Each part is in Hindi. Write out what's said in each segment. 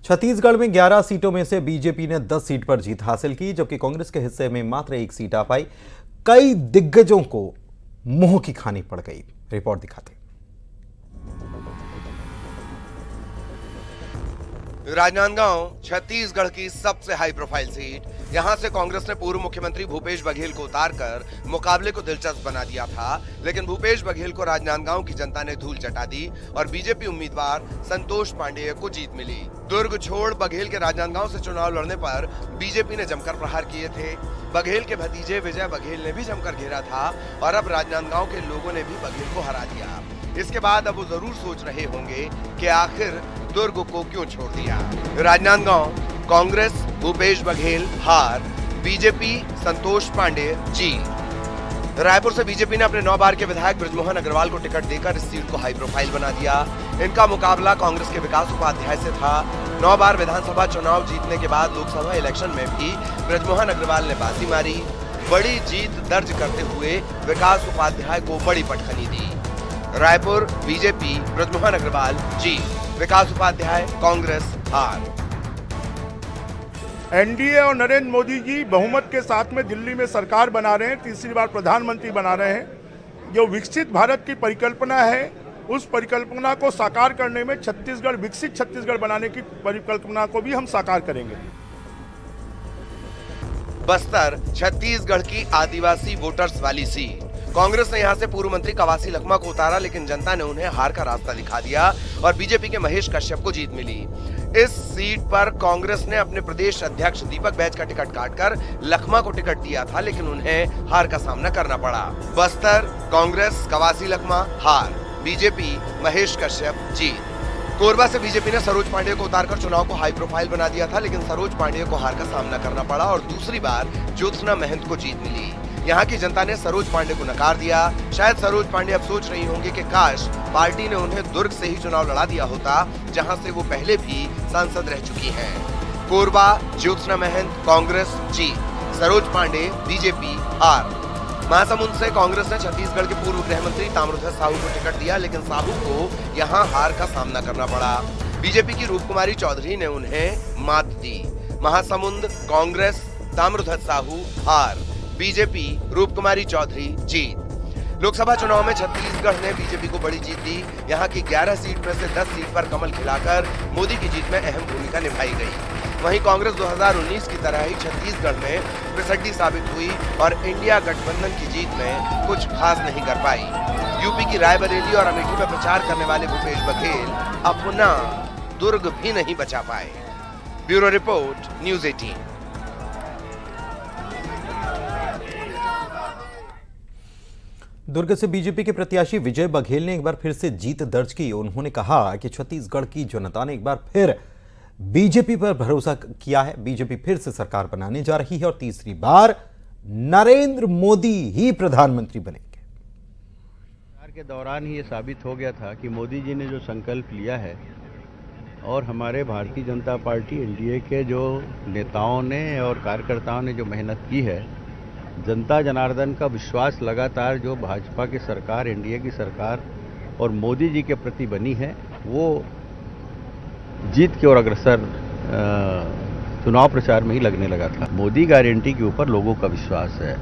छत्तीसगढ़ में 11 सीटों में से बीजेपी ने 10 सीट पर जीत हासिल की, जबकि कांग्रेस के हिस्से में मात्र 1 सीट आ पाई। कई दिग्गजों को मुंह की खानी पड़ गई। रिपोर्ट दिखाते। राजनांदगांव छत्तीसगढ़ की सबसे हाई प्रोफाइल सीट। यहां से कांग्रेस ने पूर्व मुख्यमंत्री भूपेश बघेल को उतारकर मुकाबले को दिलचस्प बना दिया था, लेकिन भूपेश बघेल को राजनांदगांव की जनता ने धूल चटा दी और बीजेपी उम्मीदवार संतोष पांडेय को जीत मिली। दुर्ग छोड़ बघेल के राजनांदगांव से चुनाव लड़ने पर बीजेपी ने जमकर प्रहार किए थे। बघेल के भतीजे विजय बघेल ने भी जमकर घेरा था और अब राजनांदगांव के लोगों ने भी बघेल को हरा दिया। इसके बाद अब वो जरूर सोच रहे होंगे कि आखिर दुर्ग को क्यों छोड़ दिया। राजनांदगांव कांग्रेस भूपेश बघेल हार, बीजेपी संतोष पांडेय जीत। रायपुर से बीजेपी ने अपने 9 बार के विधायक बृजमोहन अग्रवाल को टिकट देकर इस सीट को हाई प्रोफाइल बना दिया। इनका मुकाबला कांग्रेस के विकास उपाध्याय से था। 9 बार विधानसभा चुनाव जीतने के बाद लोकसभा इलेक्शन में भी बृजमोहन अग्रवाल ने बाजी मारी। बड़ी जीत दर्ज करते हुए विकास उपाध्याय को बड़ी पटखनी दी। रायपुर बीजेपी बृजमोहन अग्रवाल जीत, विकास उपाध्याय कांग्रेस हार। एनडीए और नरेंद्र मोदी जी बहुमत के साथ में दिल्ली में सरकार बना रहे हैं, तीसरी बार प्रधानमंत्री बना रहे हैं। जो विकसित भारत की परिकल्पना है, उस परिकल्पना को साकार करने में छत्तीसगढ़, विकसित छत्तीसगढ़ बनाने की परिकल्पना को भी हम साकार करेंगे। बस्तर छत्तीसगढ़ की आदिवासी वोटर्स वाली सीट। कांग्रेस ने यहां से पूर्व मंत्री कवासी लखमा को उतारा, लेकिन जनता ने उन्हें हार का रास्ता दिखा दिया और बीजेपी के महेश कश्यप को जीत मिली। इस सीट पर कांग्रेस ने अपने प्रदेश अध्यक्ष दीपक बैज का टिकट काटकर लखमा को टिकट दिया था, लेकिन उन्हें हार का सामना करना पड़ा। बस्तर कांग्रेस कवासी लखमा हार, बीजेपी महेश कश्यप जीत। कोरबा से बीजेपी ने सरोज पांडेय को उतारकर चुनाव को हाई प्रोफाइल बना दिया था, लेकिन सरोज पांडेय को हार का सामना करना पड़ा और दूसरी बार ज्योत्सना महंत को जीत मिली। यहाँ की जनता ने सरोज पांडेय को नकार दिया। शायद सरोज पांडेय अब सोच रही होंगी कि काश पार्टी ने उन्हें दुर्ग से ही चुनाव लड़ा दिया होता, जहां से वो पहले भी सांसद रह चुकी हैं। कोरबा ज्योत्सना महंत कांग्रेस जीत, सरोज पांडेय बीजेपी हार। महासमुंद से कांग्रेस ने छत्तीसगढ़ के पूर्व गृह मंत्री ताम्रध्वज साहू को टिकट दिया, लेकिन साहू को यहाँ हार का सामना करना पड़ा। बीजेपी की रूपकुमारी चौधरी ने उन्हें मात दी। महासमुंद कांग्रेस ताम्रध्वज साहू हार, बीजेपी रूपकुमारी चौधरी जीत। लोकसभा चुनाव में छत्तीसगढ़ ने बीजेपी को बड़ी जीत दी। यहाँ की 11 सीट में से 10 सीट पर कमल खिलाकर मोदी की जीत में अहम भूमिका निभाई गई। वहीं कांग्रेस 2019 की तरह ही छत्तीसगढ़ में फिसड्डी साबित हुई और इंडिया गठबंधन की जीत में कुछ खास नहीं कर पाई। यूपी की रायबरेली और अमेठी में प्रचार करने वाले भूपेश बघेल अपना दुर्ग भी नहीं बचा पाए। Bureau report, news 18। दुर्ग से बीजेपी के प्रत्याशी विजय बघेल ने एक बार फिर से जीत दर्ज की। उन्होंने कहा कि छत्तीसगढ़ की जनता ने एक बार फिर बीजेपी पर भरोसा किया है। बीजेपी फिर से सरकार बनाने जा रही है और तीसरी बार नरेंद्र मोदी ही प्रधानमंत्री बनेंगे। सरकार के दौरान ही ये साबित हो गया था कि मोदी जी ने जो संकल्प लिया है और हमारे भारतीय जनता पार्टी एनडीए के जो नेताओं ने और कार्यकर्ताओं ने जो मेहनत की है, जनता जनार्दन का विश्वास लगातार जो भाजपा की सरकार, एनडीए की सरकार और मोदी जी के प्रति बनी है, वो जीत की ओर अग्रसर चुनाव प्रचार में ही लगने लगा था। मोदी गारंटी के ऊपर लोगों का विश्वास है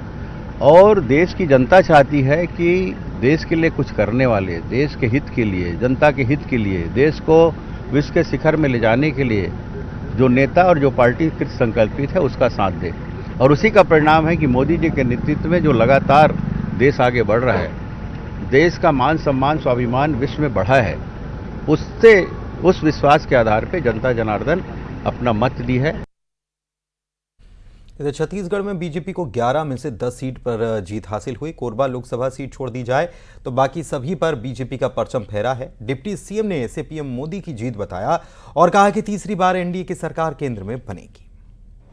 और देश की जनता चाहती है कि देश के लिए कुछ करने वाले, देश के हित के लिए, जनता के हित के लिए, देश को विश्व के शिखर में ले जाने के लिए जो नेता और जो पार्टी कृत संकल्पित है उसका साथ दे। और उसी का परिणाम है कि मोदी जी के नेतृत्व में जो लगातार देश आगे बढ़ रहा है, देश का मान सम्मान स्वाभिमान विश्व में बढ़ा है, उससे उस विश्वास के आधार पे जनता जनार्दन अपना मत दी है। इधर छत्तीसगढ़ में बीजेपी को 11 में से 10 सीट पर जीत हासिल हुई। कोरबा लोकसभा सीट छोड़ दी जाए तो बाकी सभी पर बीजेपी का परचम फहरा है। डिप्टी सीएम ने इसे पीएम मोदी की जीत बताया और कहा कि तीसरी बार एनडीए की सरकार केंद्र में बनेगी।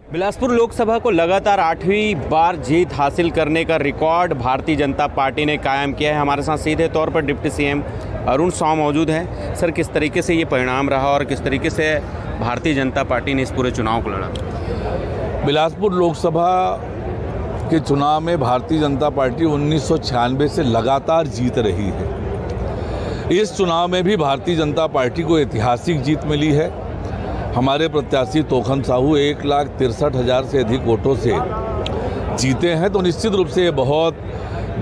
बिलासपुर लोकसभा को लगातार 8वीं बार जीत हासिल करने का रिकॉर्ड भारतीय जनता पार्टी ने कायम किया है। हमारे साथ सीधे तौर पर डिप्टी सीएम अरुण साव मौजूद हैं। सर, किस तरीके से ये परिणाम रहा और किस तरीके से भारतीय जनता पार्टी ने इस पूरे चुनाव को लड़ा? बिलासपुर लोकसभा के चुनाव में भारतीय जनता पार्टी 1996 से लगातार जीत रही है। इस चुनाव में भी भारतीय जनता पार्टी को ऐतिहासिक जीत मिली है। हमारे प्रत्याशी तोखन साहू 1,63,000 से अधिक वोटों से जीते हैं, तो निश्चित रूप से ये बहुत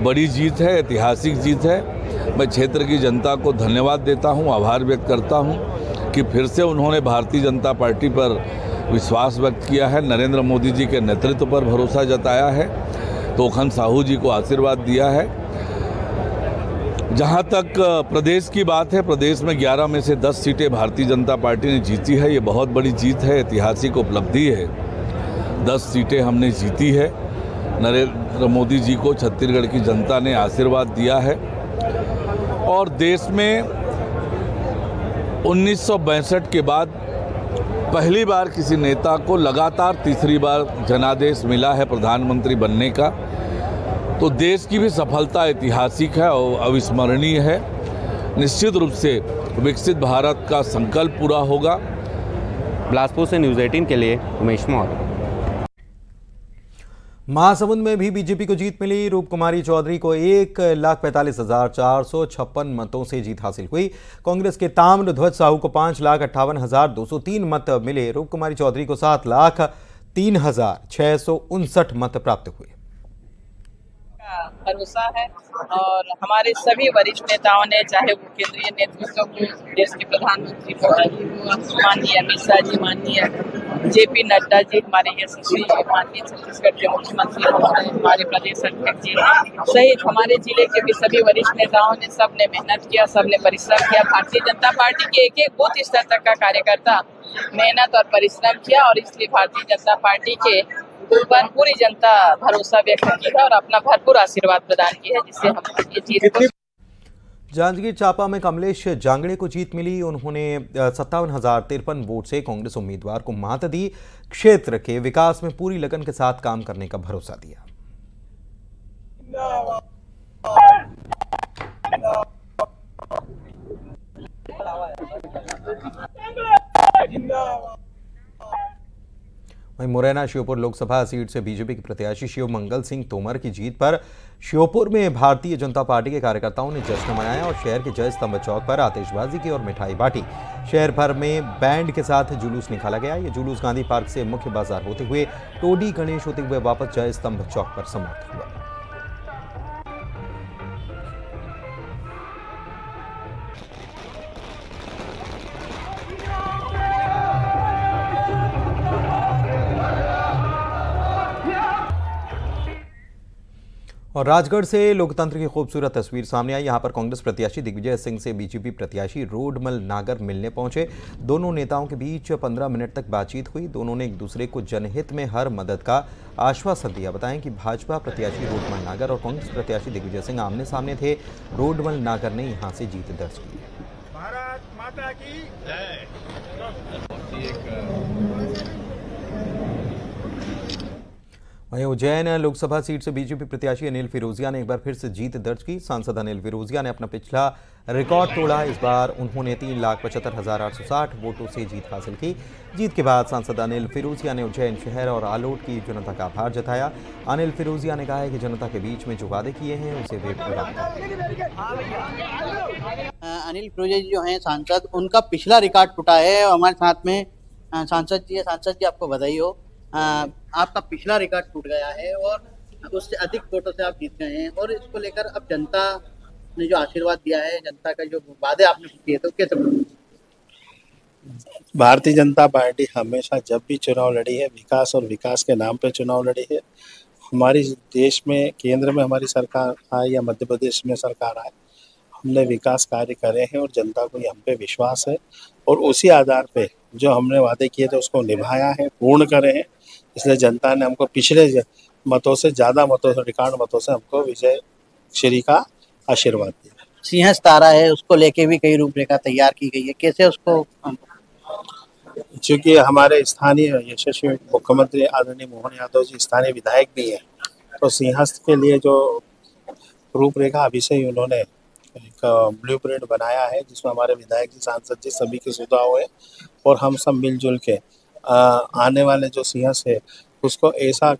बड़ी जीत है, ऐतिहासिक जीत है। मैं क्षेत्र की जनता को धन्यवाद देता हूं, आभार व्यक्त करता हूं कि फिर से उन्होंने भारतीय जनता पार्टी पर विश्वास व्यक्त किया है, नरेंद्र मोदी जी के नेतृत्व पर भरोसा जताया है, तोखन साहू जी को आशीर्वाद दिया है। जहां तक प्रदेश की बात है, प्रदेश में 11 में से 10 सीटें भारतीय जनता पार्टी ने जीती है। ये बहुत बड़ी जीत है, ऐतिहासिक उपलब्धि है। 10 सीटें हमने जीती है। नरेंद्र मोदी जी को छत्तीसगढ़ की जनता ने आशीर्वाद दिया है और देश में 1962 के बाद पहली बार किसी नेता को लगातार तीसरी बार जनादेश मिला है प्रधानमंत्री बनने का। तो देश की भी सफलता ऐतिहासिक है और अविस्मरणीय है। निश्चित रूप से विकसित भारत का संकल्प पूरा होगा। बिलासपुर से न्यूज़ 18 के लिए उमेश मौर्य। महासमुंद में भी बीजेपी को जीत मिली। रूप कुमारी चौधरी को 1,45,456 मतों से जीत हासिल हुई। कांग्रेस के ताम्रध्वज साहू को 5,58,203 मत मिले। रूप कुमारी चौधरी को 7,03,659 मत प्राप्त हुए। भरोसा है और हमारे सभी वरिष्ठ नेताओं ने, चाहे वो केंद्रीय नेतृत्व हो, देश के प्रधानमंत्री मोदी हो, माननीय अमित शाह जी, माननीय JP नड्डा जी, हमारे यशस्वी माननीय छत्तीसगढ़ के मुख्यमंत्री हमारे प्रदेश अध्यक्ष जी सहित हमारे जिले के भी सभी वरिष्ठ नेताओं ने, सबने मेहनत किया, सबने परिश्रम किया। भारतीय जनता पार्टी के एक एक बूथ स्तर तक का कार्यकर्ता मेहनत और परिश्रम किया और इसलिए भारतीय जनता पार्टी के ऊपर पूरी जनता भरोसा व्यक्त की है और अपना भरपूर आशीर्वाद प्रदान की है, जिससे हम ये जीत। जांजगीर चांपा में कमलेश जांगड़े को जीत मिली। उन्होंने 57,053 वोट से कांग्रेस उम्मीदवार को मात दी। क्षेत्र के विकास में पूरी लगन के साथ काम करने का भरोसा दिया। वहीं मुरैना श्योपुर लोकसभा सीट से बीजेपी के प्रत्याशी शिव मंगल सिंह तोमर की जीत पर श्योपुर में भारतीय जनता पार्टी के कार्यकर्ताओं ने जश्न मनाया और शहर के जय स्तंभ चौक पर आतिशबाजी की और मिठाई बांटी। शहर भर में बैंड के साथ जुलूस निकाला गया। ये जुलूस गांधी पार्क से मुख्य बाजार होते हुए टोडी गणेश होते हुए वापस जय स्तंभ चौक पर समाप्त हुआ। और राजगढ़ से लोकतंत्र की खूबसूरत तस्वीर सामने आई। यहां पर कांग्रेस प्रत्याशी दिग्विजय सिंह से बीजेपी प्रत्याशी रोडमल नागर मिलने पहुंचे। दोनों नेताओं के बीच 15 मिनट तक बातचीत हुई। दोनों ने एक दूसरे को जनहित में हर मदद का आश्वासन दिया। बताएं कि भाजपा प्रत्याशी रोडमल नागर और कांग्रेस प्रत्याशी दिग्विजय सिंह आमने सामने थे। रोडमल नागर ने यहां से जीत दर्ज की। भारत माता की जय। वहीं उज्जैन लोकसभा सीट से बीजेपी प्रत्याशी अनिल फिरोजिया ने एक बार फिर से जीत दर्ज की। सांसद अनिल फिरोजिया ने अपना पिछला रिकॉर्ड तोड़ा। इस बार उन्होंने 3,75,860 वोटों से जीत हासिल की। जीत के बाद सांसद अनिल फिरोजिया ने उज्जैन शहर और आलोट की जनता का आभार जताया। अनिल फिरोजिया ने कहा है कि जनता के बीच में जो वादे किए हैं उसे वे पूरा करेंगे। अनिल फिरोजिया जी जो हैं सांसद, उनका पिछला रिकॉर्ड टूटा है। हमारे साथ में सांसद जी है। सांसद जी आपको बधाई हो, आपका पिछला रिकॉर्ड टूट गया है और उससे अधिक वोटों से आप जीत गए हैं। और इसको लेकर अब जनता ने जो आशीर्वाद दिया है, जनता का जो वादे आपने किए थे, कैसे? भारतीय जनता पार्टी हमेशा जब भी चुनाव लड़ी है, विकास और विकास के नाम पे चुनाव लड़ी है। हमारी देश में केंद्र में हमारी सरकार आए या मध्य प्रदेश में सरकार आए, हमने विकास कार्य करे हैं और जनता को हम पे विश्वास है और उसी आधार पे जो हमने वादे किए थे उसको निभाया है, पूर्ण करे हैं। इसलिए जनता ने हमको पिछले मतों से ज़्यादा मतों से, रिकॉर्ड मतों से हमको विजय श्री का आशीर्वाद दिया। सिंह तारा है, उसको लेके भी कई रूपरेखा तैयार की गई है, कैसे उसको? चूँकि हमारे स्थानीय यशस्वी मुख्यमंत्री आदरणीय मोहन यादव जी स्थानीय विधायक भी हैं, तो सिंहस्थ के लिए जो रूपरेखा अभी से ही उन्होंने एक ब्लूप्रिंट बनाया है, जिसमें हमारे विधायक जी, सांसद जी सभी के सुझाव है और हम सब मिलजुल के आने वाले जो सिंहस्थ है उसको ऐसा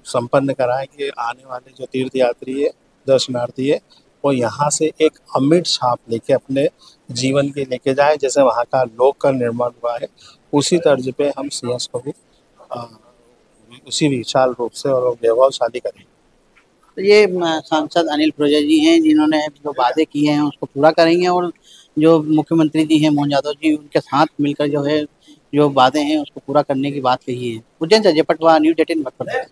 संपन्न कराएं कि आने वाले जो तीर्थयात्री है, दर्शनार्थी है, वो यहाँ से एक अमिट छाप लेके अपने जीवन के लेके जाए। जैसे वहाँ का लोक का निर्माण हुआ है उसी तर्ज पे हम CS को भी उसी विशाल रूप से और वैभवशाली करेंगे। तो ये सांसद अनिल पुरजा जी हैं जिन्होंने जो वादे किए हैं उसको पूरा करेंगे, और जो मुख्यमंत्री जी हैं मोहन यादव जी, उनके साथ मिलकर जो है जो वादे हैं उसको पूरा करने की बात कही है। उज्जैन से अजय पटवा, न्यूज़ 18 मध्य प्रदेश।